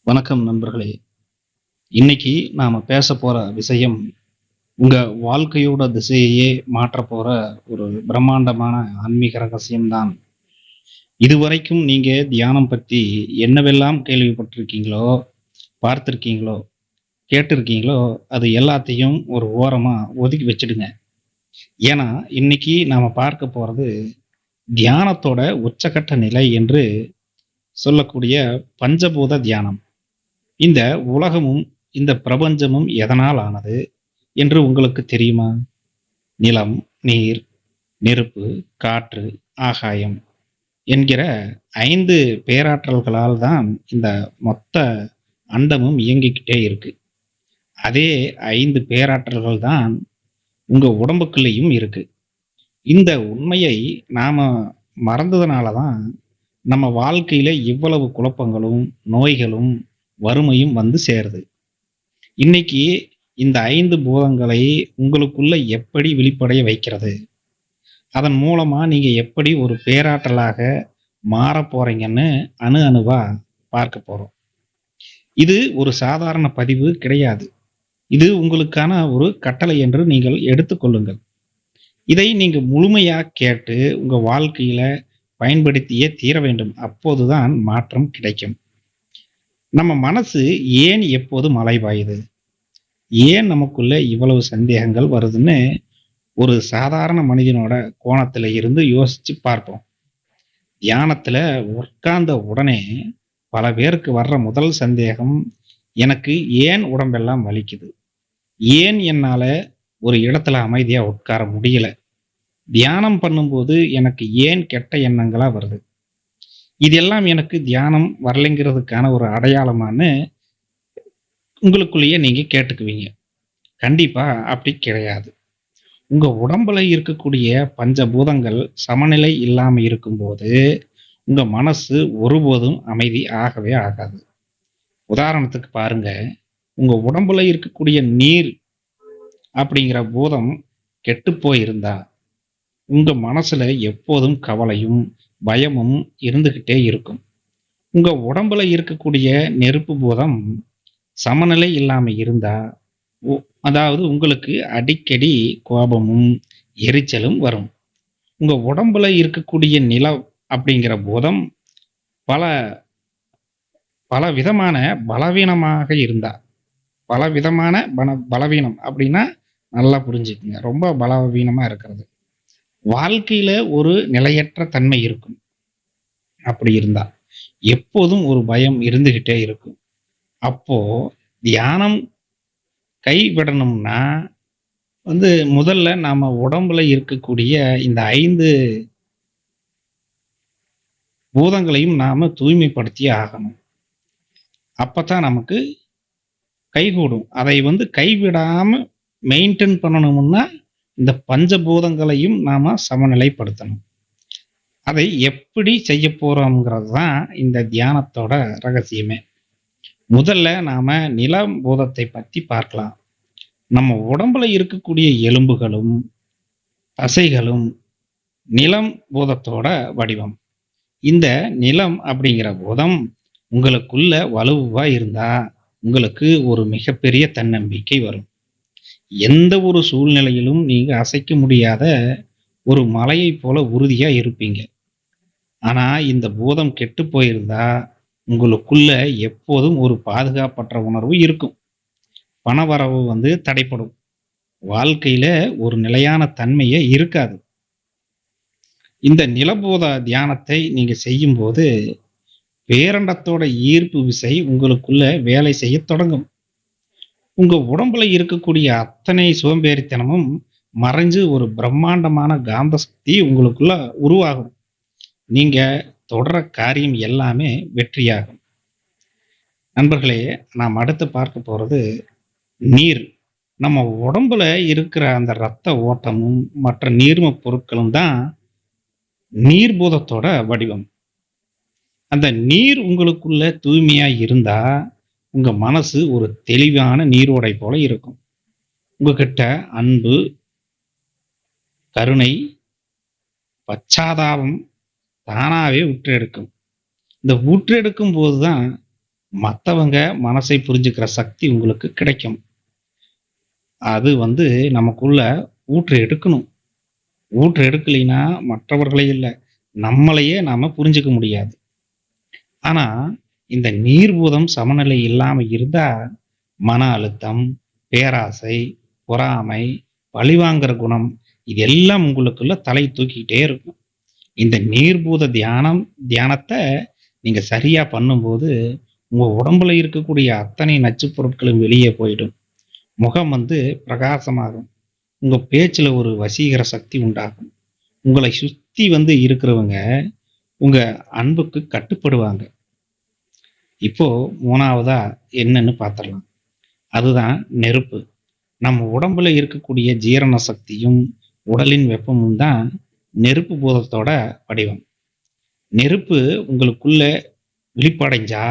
வணக்கம் நண்பர்களே. இன்னைக்கு நாம பேச போற விஷயம், உங்க வாழ்க்கையோட திசையையே மாற்றப் போற ஒரு பிரம்மாண்டமான ஆன்மீக ரகசியம் தான். இதுவரைக்கும் நீங்க தியானம் பத்தி என்னவெல்லாம் கேள்விப்பட்டிருக்கீங்களோ, பார்த்திருக்கீங்களோ, கேட்டிருக்கீங்களோ, அது எல்லாத்தையும் ஒரு ஓரமா ஒதுக்கி வச்சுடுங்க. ஏன்னா, இன்னைக்கு நாம பார்க்க போறது தியானத்தோட உச்சகட்ட நிலை என்று சொல்லக்கூடிய பஞ்சபூத தியானம். இந்த உலகமும், இந்த பிரபஞ்சமும் எதனால் ஆனது என்று உங்களுக்கு தெரியுமா? நிலம், நீர், நெருப்பு, காற்று, ஆகாயம் என்கிற 5 பேராற்றல்களால் தான் இந்த மொத்த அண்டமும் இயங்கிக்கிட்டே இருக்கு. அதே 5 பேராற்றல்கள் தான் உங்க உடம்புக்குள்ளேயும் இருக்கு. இந்த உண்மையை நாம மறந்ததுனால தான் நம்ம வாழ்க்கையில இவ்வளவு குழப்பங்களும், நோய்களும், வறுமையும் வந்து சேருது. இன்னைக்கு இந்த 5 பூதங்களை உங்களுக்குள்ள எப்படி விழிப்படைய வைக்கிறது? அதன் மூலமா நீங்க எப்படி ஒரு பேராற்றலாக மாறப் போறீங்கன்னு அணு அணுவா பார்க்க போறோம். இது ஒரு சாதாரண பதிவு கிடையாது. இது உங்களுக்கான ஒரு கட்டளை என்று நீங்கள் எடுத்துக்கொள்ளுங்கள். இதை நீங்க முழுமையா கேட்டு உங்க வாழ்க்கையில பயன்படுத்தியே தீர வேண்டும். அப்போதுதான் மாற்றம் கிடைக்கும். நம்ம மனசு ஏன் எப்போதும் அலைபாயுது? ஏன் நமக்குள்ள இவ்வளவு சந்தேகங்கள் வருதுன்னு ஒரு சாதாரண மனிதனோட கோணத்துல இருந்து யோசிச்சு பார்ப்போம். தியானத்துல உட்கார்ந்த உடனே பல பேருக்கு வர்ற முதல் சந்தேகம், எனக்கு ஏன் உடம்பெல்லாம் வலிக்குது? ஏன் என்னால ஒரு இடத்துல அமைதியா உட்கார முடியல? தியானம் பண்ணும்போது எனக்கு ஏன் கெட்ட எண்ணங்களா வருது? இதெல்லாம் எனக்கு தியானம் வரலைங்கிறதுக்கான ஒரு அடையாளமான்னு உங்களுக்குள்ளேயே நீங்க கேட்டுக்குவீங்க. கண்டிப்பா அப்படி கிடையாது. உங்க உடம்புல இருக்கக்கூடிய பஞ்சபூதங்கள் சமநிலை இல்லாம இருக்கும்போது, உங்க மனசு ஒருபோதும் அமைதி ஆகவே ஆகாது. உதாரணத்துக்கு பாருங்க, உங்க உடம்புல இருக்கக்கூடிய நீர் அப்படிங்கிற பூதம் கெட்டுப் போயிருந்தா, உங்க மனசுல எப்போதும் கவலையும், பயமும் இருந்துகிட்டே இருக்கும். உங்க உடம்புல இருக்கக்கூடிய நெருப்பு பூதம் சமநிலை இல்லாம இருந்தா, உ அதாவது உங்களுக்கு அடிக்கடி கோபமும், எரிச்சலும் வரும். உங்க உடம்புல இருக்கக்கூடிய நிலம் அப்படிங்கிற பூதம் பல பல விதமான பலவீனமாக இருந்தா, பலவிதமான பலவீனம் அப்படின்னா நல்லா புரிஞ்சுக்குங்க. ரொம்ப பலவீனமா இருக்கிறது. வாழ்க்கையில ஒரு நிலையற்ற தன்மை இருக்கும். அப்படி இருந்தா, எப்போதும் ஒரு பயம் இருந்துகிட்டே இருக்கும். அப்போ தியானம் கைவிடணும்னா முதல்ல நாம உடம்புல இருக்கக்கூடிய இந்த 5 பூதங்களையும் நாம தூய்மைப்படுத்தியே ஆகணும். அப்பதான் நமக்கு கைகூடும். அதை கைவிடாம மெயின்டெயின் பண்ணணும்னா, இந்த பஞ்சபூதங்களையும் நாம சமநிலைப்படுத்தணும். அதை எப்படி செய்யப் போறோம்ங்கிறது தான் இந்த தியானத்தோட ரகசியமே. முதல்ல நாம நிலம் பூதத்தை பத்தி பார்க்கலாம். நம்ம உடம்புல இருக்கக்கூடிய எலும்புகளும், தசைகளும் நிலம் பூதத்தோட வடிவம். இந்த நிலம் அப்படிங்கிற பூதம் உங்களுக்குள்ள வலுவா இருந்தா, உங்களுக்கு ஒரு மிகப்பெரிய தன்னம்பிக்கை வரும். எந்த ஒரு சூழ்நிலையிலும் நீங்க அசைக்க முடியாத ஒரு மலையைப் போல உறுதியா இருப்பீங்க. ஆனா இந்த பூதம் கெட்டுப் போயிருந்தா, உங்களுக்குள்ள எப்போதும் ஒரு பாதுகாப்பற்ற உணர்வு இருக்கும். பணவரவு தடைப்படும். வாழ்க்கையில ஒரு நிலையான தன்மையே இருக்காது. இந்த நிலபூத தியானத்தை நீங்க செய்யும்போது, பேரண்டத்தோட ஈர்ப்பு விசை உங்களுக்குள்ள வேலை செய்யத் தொடங்கும். உங்க உடம்புல இருக்கக்கூடிய அத்தனை சோம்பேறித்தனமும் மறைஞ்சு ஒரு பிரம்மாண்டமான காந்த சக்தி உங்களுக்குள்ள உருவாகும். நீங்க தொடர காரியம் எல்லாமே வெற்றியாகும். நண்பர்களே, நாம் அடுத்து பார்க்க போறது நீர். நம்ம உடம்புல இருக்கிற அந்த இரத்த ஓட்டமும், மற்ற நீர்ம பொருட்களும் தான் நீர்பூதத்தோட வடிவம். அந்த நீர் உங்களுக்குள்ள தூய்மையா இருந்தா, உங்க மனசு ஒரு தெளிவான நீரோடை போல இருக்கும். உங்ககிட்ட அன்பு, கருணை, பச்சாதாபம் தானாவே ஊற்றெடுக்கும். இந்த ஊற்றெடுக்கும் போது தான் மத்தவங்க மனசை புரிஞ்சுக்கிற சக்தி உங்களுக்கு கிடைக்கும். அது நமக்குள்ள ஊற்று எடுக்கணும். ஊற்று எடுக்கலைன்னா மற்றவர்களே இல்ல, நம்மளையே நாம புரிஞ்சுக்க முடியாது. ஆனா, இந்த நீர்பூதம் சமநிலை இல்லாம இருந்தா, மன அழுத்தம், பேராசை, பொறாமை, பழிவாங்குற குணம் இது எல்லாம் உங்களுக்குள்ள தலை தூக்கிக்கிட்டே இருக்கும். இந்த நீர்பூத தியானத்த நீங்க சரியா பண்ணும்போது, உங்க உடம்புல இருக்கக்கூடிய அத்தனை நச்சுப் பொருட்களும் வெளியே போயிடும். முகம் பிரகாசமாகும். உங்க பேச்சுல ஒரு வசீகர சக்தி உண்டாகும். உங்களை சுத்தி இருக்கிறவங்க உங்க அன்புக்கு கட்டுப்படுவாங்க. இப்போ 3வதா என்னன்னு பார்த்துடலாம். அதுதான் நெருப்பு. நம்ம உடம்புல இருக்கக்கூடிய ஜீரண சக்தியும், உடலின் வெப்பமும் தான் நெருப்பு பூதத்தோட வடிவம். நெருப்பு உங்களுக்குள்ள விழிப்படைஞ்சா,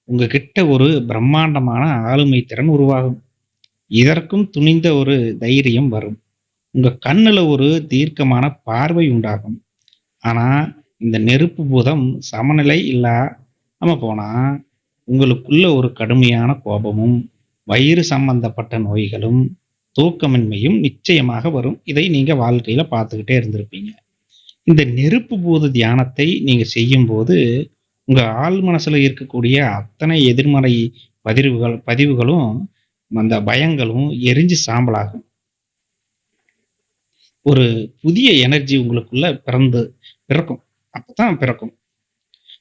உங்ககிட்ட ஒரு பிரம்மாண்டமான ஆளுமை திறன் உருவாகும். இதற்கும் துணிந்த ஒரு தைரியம் வரும். உங்க கண்ணுல ஒரு தீர்க்கமான பார்வை உண்டாகும். ஆனா, இந்த நெருப்பு பூதம் சமநிலை இல்லாம போனா, உங்களுக்குள்ள ஒரு கடுமையான கோபமும், வயிறு சம்பந்தப்பட்ட நோய்களும், தூக்கமின்மையும் நிச்சயமாக வரும். இதை நீங்க வாழ்க்கையில பார்த்துக்கிட்டே இருந்திருப்பீங்க. இந்த நெருப்பு பூத தியானத்தை நீங்க செய்யும்போது, உங்க ஆழ் மனசுல இருக்கக்கூடிய அத்தனை எதிர்மறை பதிவுகளும், அந்த பயங்களும் எரிஞ்சு சாம்பலாகும். ஒரு புதிய எனர்ஜி உங்களுக்குள்ள பிறக்கும். அப்பதான் பிறக்கும்.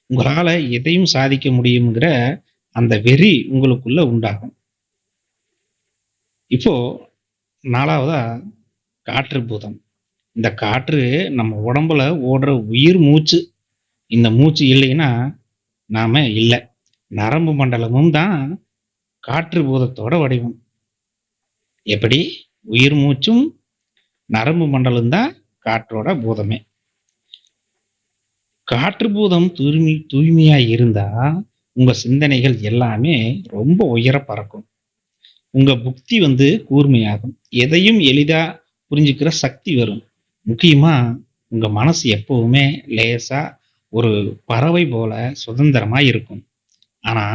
உங்களால எதையும் சாதிக்க முடியுங்கிற அந்த வெறி உங்களுக்குள்ள உண்டாகும். இப்போ 4வதா காற்று பூதம். இந்த காற்று நம்ம உடம்புல ஓடுற உயிர் மூச்சு. இந்த மூச்சு இல்லைன்னா நாம இல்ல. நரம்பு மண்டலமும் தான் காற்று பூதத்தோட வடிவம். எப்படி? உயிர் மூச்சும் நரம்பு மண்டலம் தான் காற்றோட பூதமே. காற்று பூதம் தூய்மையா இருந்தா உங்க சிந்தனைகள் எல்லாமே ரொம்ப உயர பறக்கும். உங்க புத்தி கூர்மையாகும். எதையும் எளிதா புரிஞ்சுக்கிற சக்தி வரும். முக்கியமா உங்க மனசு எப்பவுமே லேசா ஒரு பறவை போல சுதந்திரமா இருக்கும். ஆனா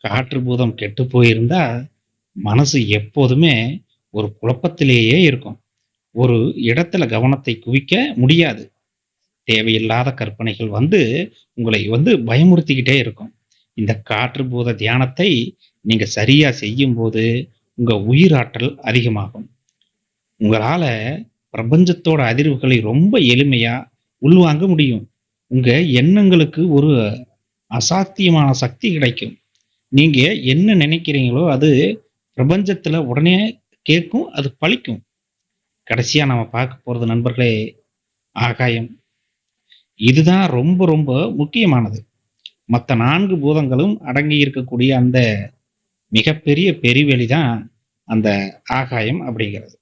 காற்று பூதம் கெட்டு போயிருந்தா மனசு எப்போதுமே ஒரு குழப்பத்திலேயே இருக்கும். ஒரு இடத்துல கவனத்தை குவிக்க முடியாது. தேவையில்லாத கற்பனைகள் உங்களை பயமுறுத்திக்கிட்டே இருக்கும். இந்த காற்று பூத தியானத்தை நீங்க சரியா செய்யும்போது உங்க உயிராற்றல் அதிகமாகும். உங்களால பிரபஞ்சத்தோட அதிர்வுகளை ரொம்ப எளிமையா உள்வாங்க முடியும். உங்க எண்ணங்களுக்கு ஒரு அசாத்தியமான சக்தி கிடைக்கும். நீங்க என்ன நினைக்கிறீங்களோ அது பிரபஞ்சத்துல உடனே கேட்கும், அது பலிக்கும். கடைசியா நம்ம பார்க்க போறது நண்பர்களே, ஆகாயம். இதுதான் ரொம்ப ரொம்ப முக்கியமானது. மற்ற 4 பூதங்களும் அடங்கி இருக்கக்கூடிய அந்த மிகப்பெரிய பெருவெளி தான் அந்த ஆகாயம் அப்படிங்கிறது.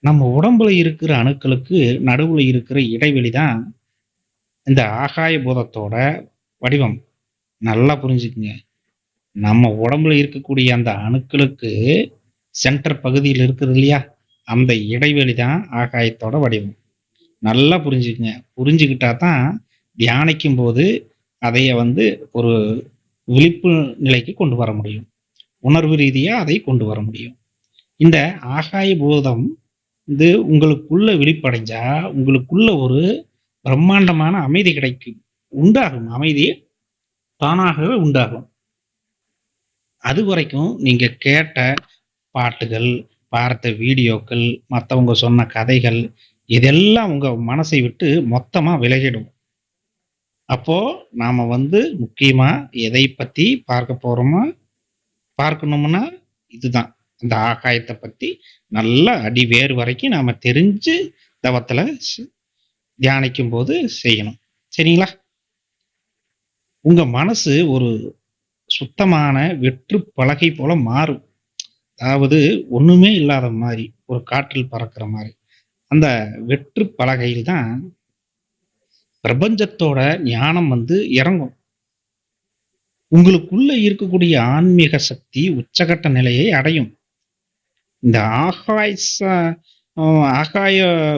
நம்ம உடம்புல இருக்கிற அணுக்களுக்கு நடுவுல இருக்கிற இடைவெளி தான் இந்த ஆகாய பூதத்தோட வடிவம். நல்லா புரிஞ்சுக்குங்க. நம்ம உடம்புல இருக்கக்கூடிய அந்த அணுக்களுக்கு சென்டர் பகுதியில் இருக்குது இல்லையா, அந்த இடைவெளி தான் ஆகாயத்தோட வடிவம். நல்லா புரிஞ்சுக்குங்க. புரிஞ்சுக்கிட்டா தான் தியானிக்கும் போது அதைய ஒரு விழிப்பு நிலைக்கு கொண்டு வர முடியும். உணர்வு ரீதியா அதை கொண்டு வர முடியும். இந்த ஆகாய பூதம் உங்களுக்குள்ள விழிப்படைஞ்சா உங்களுக்குள்ள ஒரு பிரம்மாண்டமான அமைதி கிடைக்கும். உண்டாகும். அமைதி தானாகவே உண்டாகும். அது வரைக்கும் நீங்க கேட்ட பாட்டுகள், பார்த்த வீடியோக்கள், மத்தவங்க சொன்ன கதைகள் இதெல்லாம் உங்க மனசை விட்டு மொத்தமா விலகிடும். அப்போ நாம முக்கியமா எதை பத்தி பார்க்கணும்னா இதுதான். இந்த ஆகாயத்தை பத்தி நல்லா அடிவேர் வரைக்கும் நாம தெரிஞ்சு தவத்துல தியானிக்கும் போது செய்யணும். சரிங்களா? உங்க மனசு ஒரு சுத்தமான வெற்று பலகை போல மாறும். அதாவது ஒண்ணுமே இல்லாத மாதிரி, ஒரு காற்றில் பறக்கிற மாதிரி. அந்த வெற்று பலகையில் தான் பிரபஞ்சத்தோட ஞானம் இறங்கும். உங்களுக்குள்ள இருக்கக்கூடிய ஆன்மீக சக்தி உச்சகட்ட நிலையை அடையும். இந்த ஆகாய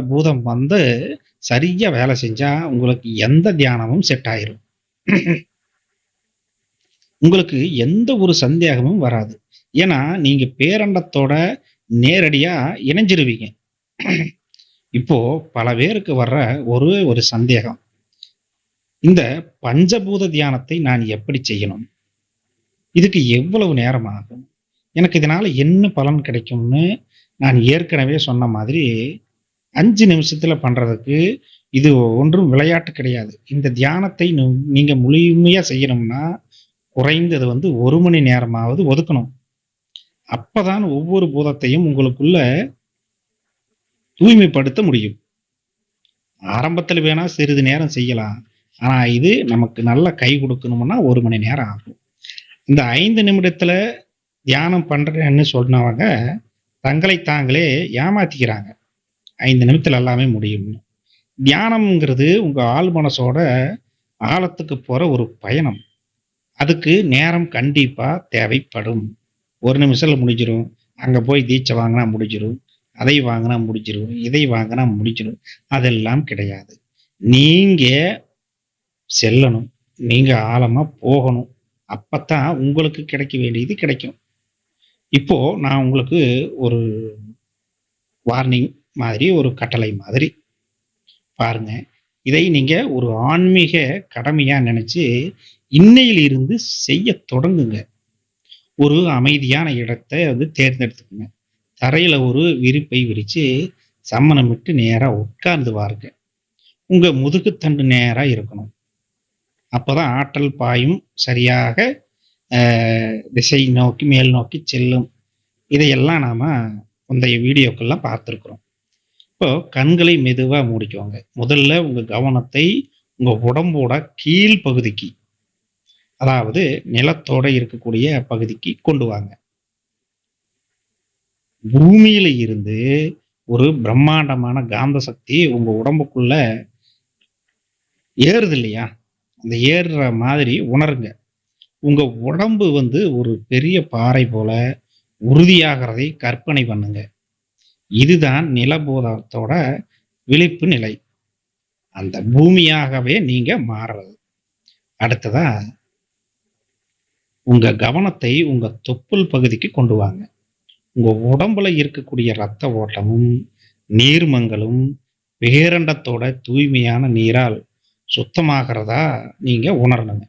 பூதம் சரியா வேலை செஞ்சா உங்களுக்கு எந்த தியானமும் செட் ஆயிரும். உங்களுக்கு எந்த ஒரு சந்தேகமும் வராது. ஏன்னா, நீங்க பேரண்டத்தோட நேரடியா இணைஞ்சிருவீங்க. இப்போ பல பேருக்கு வர்ற ஒரே ஒரு சந்தேகம். இந்த பஞ்சபூத தியானத்தை நான் எப்படி செய்யணும்? இதுக்கு எவ்வளவு நேரம் ஆகும்? எனக்கு இதனால என்ன பலன் கிடைக்கும்னு நான் ஏற்கனவே சொன்ன மாதிரி 5 நிமிஷத்துல பண்றதுக்கு இது ஒன்றும் விளையாட்டு கிடையாது. இந்த தியானத்தை நீங்க முழுமையா செய்யணும்னா, குறைந்தது 1 மணி நேரமாவது ஒதுக்கணும். அப்பதான் ஒவ்வொரு பூதத்தையும் உங்களுக்குள்ள தூய்மைப்படுத்த முடியும். ஆரம்பத்துல வேணா சிறிது நேரம் செய்யலாம். ஆனா இது நமக்கு நல்லா கை கொடுக்கணும்னா 1 மணி நேரம் ஆகும். இந்த 5 நிமிடத்துல தியானம் பண்றேன்னு சொன்னவங்க தங்களை தாங்களே ஏமாத்திக்கிறாங்க. 5 நிமிடத்துல எல்லாமே முடியும்னு. தியானம்ங்கிறது உங்க ஆழ் மனசோட ஆழத்துக்கு போற ஒரு பயணம். அதுக்கு நேரம் கண்டிப்பா தேவைப்படும். 1 நிமிஷத்துல முடிஞ்சிரும். அங்க போய் தீட்சை வாங்குனா முடிஞ்சிரும். அதை வாங்குனா முடிஞ்சிரும். இதை வாங்குனா முடிஞ்சிரும். அதெல்லாம் கிடையாது. நீங்க செல்லணும். நீங்க ஆழமா போகணும். அப்பத்தான் உங்களுக்கு கிடைக்க வேண்டியது கிடைக்கும். இப்போ நான் உங்களுக்கு ஒரு வார்னிங் மாதிரி, ஒரு கட்டளை மாதிரி பாருங்க. இதை நீங்க ஒரு ஆன்மீக கடமையா நினைச்சு இன்னையிலிருந்து செய்யத் தொடங்குங்க. ஒரு அமைதியான இடத்தை தேர்ந்தெடுத்துக்குங்க. தரையில ஒரு விரிப்பை விரிச்சு சம்மணமிட்டு நேரா உட்கார்ந்து பாருங்க. உங்க முதுகுத்தண்டு நேரா இருக்கணும். அப்பதான் ஆற்றல் பாயும் சரியாக திசை நோக்கி மேல் நோக்கி செல்லும். இதையெல்லாம் நாம முந்தைய வீடியோக்கள்லாம் பார்த்துருக்குறோம். இப்போ கண்களை மெதுவா மூடிக்கோங்க. முதல்ல உங்க கவனத்தை உங்க உடம்போட கீழ் பகுதிக்கு, அதாவது நிலத்தோட இருக்கக்கூடிய பகுதிக்கு கொண்டு வாங்க. பூமியில இருந்து ஒரு பிரம்மாண்டமான காந்த சக்தி உங்க உடம்புக்குள்ள ஏறுது இல்லையா? அந்த ஏறுற மாதிரி உணருங்க. உங்க உடம்பு ஒரு பெரிய பாறை போல உறுதியாகிறதை கற்பனை பண்ணுங்க. இதுதான் நிலபோதத்தோட விழிப்பு நிலை. அந்த பூமியாகவே நீங்க மாறுறது. அடுத்ததா உங்க கவனத்தை உங்க தொப்புள் பகுதிக்கு கொண்டு வாங்க. உங்க உடம்புல இருக்கக்கூடிய ரத்த ஓட்டமும் நீர்மங்களும் பேரண்டத்தோட தூய்மையான நீரால் சுத்தமாகிறதா நீங்க உணரணுங்க.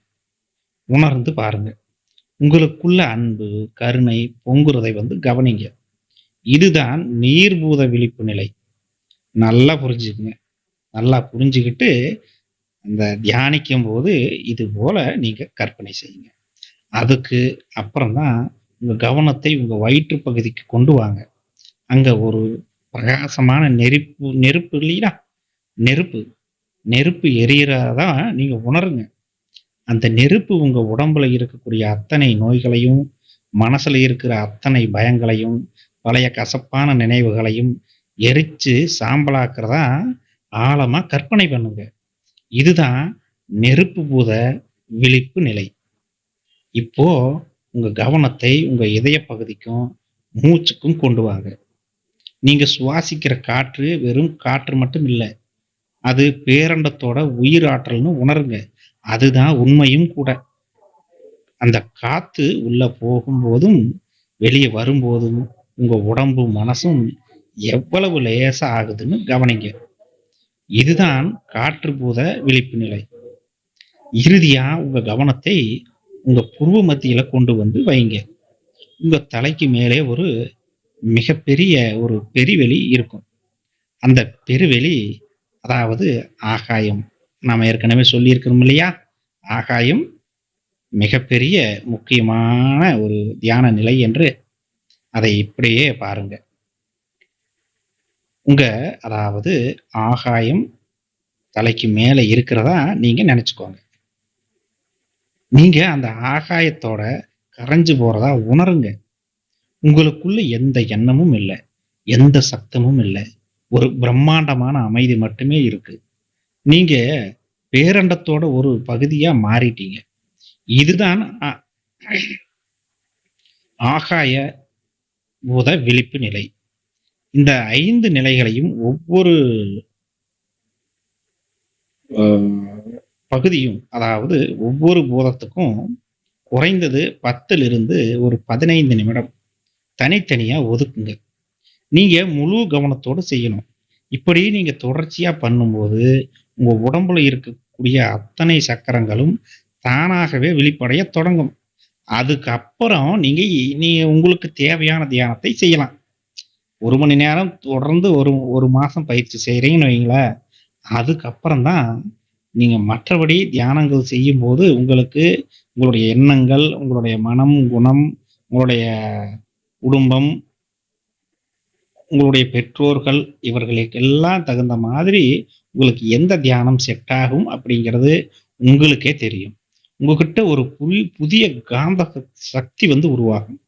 உணர்ந்து பாருங்க. உங்களுக்குள்ள அன்பு, கருணை பொங்குறதை கவனிங்க. இதுதான் நீர்பூத விழிப்பு நிலை. நல்லா புரிஞ்சுக்குங்க. நல்லா புரிஞ்சுக்கிட்டு அந்த தியானிக்கும் போது இது போல நீங்க கற்பனை செய்யுங்க. அதுக்கு அப்புறம் தான் உங்க கவனத்தை உங்க வயிற்று பகுதிக்கு கொண்டு வாங்க. அங்க ஒரு பிரகாசமான நெருப்பு நெருப்பு இல்லையா? நெருப்பு நெருப்பு எரியறதா நீங்க உணருங்க. அந்த நெருப்பு உங்க உடம்புல இருக்கக்கூடிய அத்தனை நோய்களையும், மனசுல இருக்கிற அத்தனை பயங்களையும், பழைய கசப்பான நினைவுகளையும் எரிச்சு சாம்பலாக்குறதா ஆழமா கற்பனை பண்ணுங்க. இதுதான் நெருப்பு பூத விழிப்பு நிலை. இப்போ உங்க கவனத்தை உங்க இதய பகுதிக்கும் மூச்சுக்கும் கொண்டு வாங்க. நீங்க சுவாசிக்கிற காற்று வெறும் காற்று மட்டும் இல்ல. அது பேரண்டத்தோட உயிர் ஆற்றல்னு உணருங்க. அதுதான் உண்மையும் கூட. அந்த காத்து உள்ள போகும்போதும், வெளிய வரும்போதும் உங்க உடம்பும், மனசும் எவ்வளவு லேசா ஆகுதுன்னு கவனிங்க. இதுதான் காற்று பூத விழிப்பு நிலை. இறுதியா உங்க கவனத்தை உங்க புருவ மத்தியில கொண்டு வைங்க. உங்க தலைக்கு மேலே ஒரு மிகப்பெரிய ஒரு பெருவெளி இருக்கும். அந்த பெருவெளி, அதாவது ஆகாயம். நாம ஏற்கனவே சொல்லியிருக்கிறோம் இல்லையா? ஆகாயம் மிகப்பெரிய முக்கியமான ஒரு தியான நிலை என்று. அதை இப்படியே பாருங்க. அதாவது ஆகாயம் தலைக்கு மேல இருக்கிறதா நீங்க நினைச்சுக்கோங்க. நீங்க அந்த ஆகாயத்தோட கரைஞ்சு போறதா உணருங்க. உங்களுக்குள்ள எந்த எண்ணமும் இல்ல. எந்த சத்தமும் இல்ல. ஒரு பிரம்மாண்டமான அமைதி மட்டுமே இருக்கு. நீங்க பேரண்டத்தோட ஒரு பகுதியா மாறிட்டீங்க. இதுதான் ஆகாய பூத விழிப்பு நிலை. இந்த 5 நிலைகளையும் ஒவ்வொரு பகுதியும், அதாவது ஒவ்வொரு பூதத்துக்கும் குறைந்தது 10லிருந்து ஒரு 15 நிமிடம் தனித்தனியா ஒதுக்குங்க. நீங்க முழு கவனத்தோட செய்யணும். இப்படி நீங்க தொடர்ச்சியா பண்ணும்போது, உங்க உடம்புல இருக்கக்கூடிய அத்தனை சக்கரங்களும் தானாகவே விழிப்படையத் தொடங்கும். அதுக்கப்புறம் நீங்க உங்களுக்கு தேவையான தியானத்தை செய்யலாம். 1 மணி நேரம் தொடர்ந்து ஒரு 1 மாசம் பயிற்சி செய்றீங்கன்னு வையுங்களேன், அதுக்கப்புறம் தான் நீங்க மற்றபடி தியானங்கள் செய்யும்போது, உங்களுக்கு உங்களுடைய எண்ணங்கள், உங்களுடைய மனம், குணம், உங்களுடைய குடும்பம், உங்களுடைய பெற்றோர்கள் இவர்களுக்கெல்லாம் தகுந்த மாதிரி உங்களுக்கு எந்த தியானம் செட் ஆகும் அப்படிங்கிறது உங்களுக்கே தெரியும். உங்ககிட்ட ஒரு புதிய காந்த சக்தி வந்து உருவாகும்.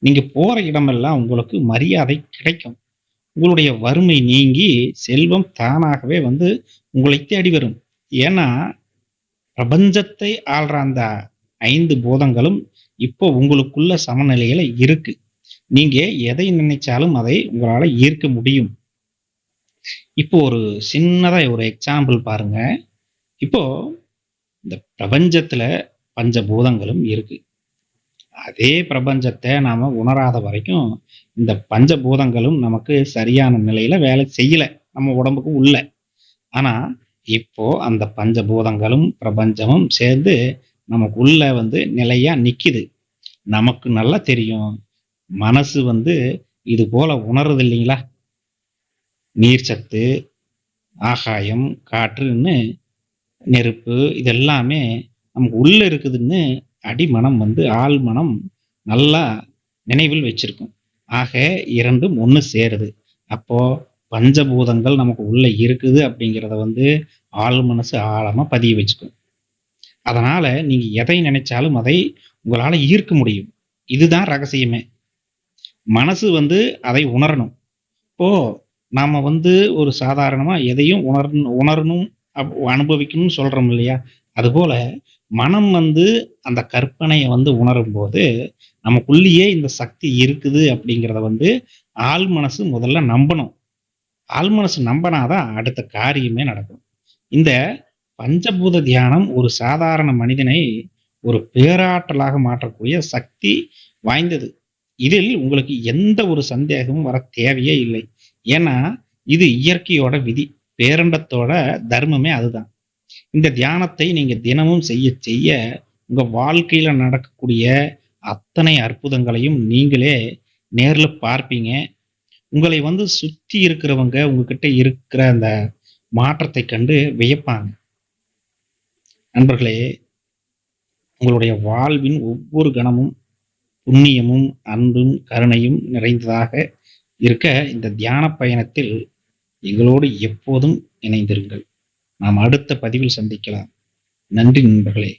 நீங்க போற இடமெல்லாம் உங்களுக்கு மரியாதை கிடைக்கும். உங்களுடைய வறுமை நீங்கி செல்வம் தானாகவே வந்து உங்களை தேடி வரும். ஏன்னா, பிரபஞ்சத்தை ஆள்ற அந்த 5 பூதங்களும் இப்போ உங்களுக்குள்ள சமநிலையில இருக்கு. நீங்க எதை நினைச்சாலும் அதை உங்களால ஈர்க்க முடியும். இப்போ ஒரு சின்னதா ஒரு எக்ஸாம்பிள் பாருங்க. இப்போ இந்த பிரபஞ்சத்துல பஞ்சபூதங்களும் இருக்கு. அதே பிரபஞ்சத்த நாம உணராத வரைக்கும், இந்த பஞ்சபூதங்களும் நமக்கு சரியான நிலையில வேலை செய்யல. நம்ம உடம்புக்கு உள்ள. ஆனா, இப்போ அந்த பஞ்சபூதங்களும், பிரபஞ்சமும் சேர்ந்து நமக்குள்ள வந்து நிலையா நிக்குது. நமக்கு நல்லா தெரியும். மனசு வந்து இது போல உணருது இல்லைங்களா? நீர் சத்து, ஆகாயம், காற்றுன்னு நெருப்பு இதெல்லாமே நமக்கு உள்ள இருக்குதுன்னு அடிமனம் வந்து ஆழ்மனம் நல்லா நினைவில் வச்சிருக்கும். ஆக 2ம் ஒண்ணு சேருது. அப்போ பஞ்சபூதங்கள் நமக்கு உள்ள இருக்குது அப்படிங்கிறத வந்து ஆழ் மனசு ஆழமா பதிய வச்சுக்கும். அதனால நீங்க எதை நினைச்சாலும் அதை உங்களால ஈர்க்க முடியும். இதுதான் ரகசியமே. மனசு வந்து அதை உணரணும். இப்போ நாம வந்து ஒரு சாதாரணமா எதையும் உணரணும், அனுபவிக்கணும்னு சொல்றோம் இல்லையா? அதுபோல மனம் வந்து அந்த கற்பனைய வந்து உணரும்போது, நமக்குள்ளேயே இந்த சக்தி இருக்குது அப்படிங்கிறத வந்து ஆழ் மனசு முதல்ல நம்பணும். ஆழ் மனசு நம்பினா தான் அடுத்த காரியமே நடக்கும். இந்த பஞ்சபூத தியானம் ஒரு சாதாரண மனிதனை ஒரு பேராற்றலாக மாற்றக்கூடிய சக்தி வாய்ந்தது. இதில் உங்களுக்கு எந்த ஒரு சந்தேகமும் வர தேவையே இல்லை. ஏன்னா, இது இயற்கையோட விதி. பேரண்டத்தோட தர்மமே அதுதான். இந்த தியானத்தை நீங்க தினமும் செய்ய செய்ய, உங்க வாழ்க்கையில நடக்கக்கூடிய அத்தனை அற்புதங்களையும் நீங்களே நேர்ல பார்ப்பீங்க. உங்களை வந்து சுத்தி இருக்கிறவங்க உங்ககிட்ட இருக்கிற அந்த மாற்றத்தை கண்டு வியப்பாங்க. நண்பர்களே, உங்களுடைய வாழ்வின் ஒவ்வொரு கணமும் புண்ணியமும், அன்பும், கருணையும் நிறைந்ததாக இருக்க இந்த தியான பயணத்தில் எங்களோடு எப்போதும் இணைந்திருங்கள். நாம் அடுத்த பதிவில் சந்திக்கலாம். நன்றி நண்பர்களே.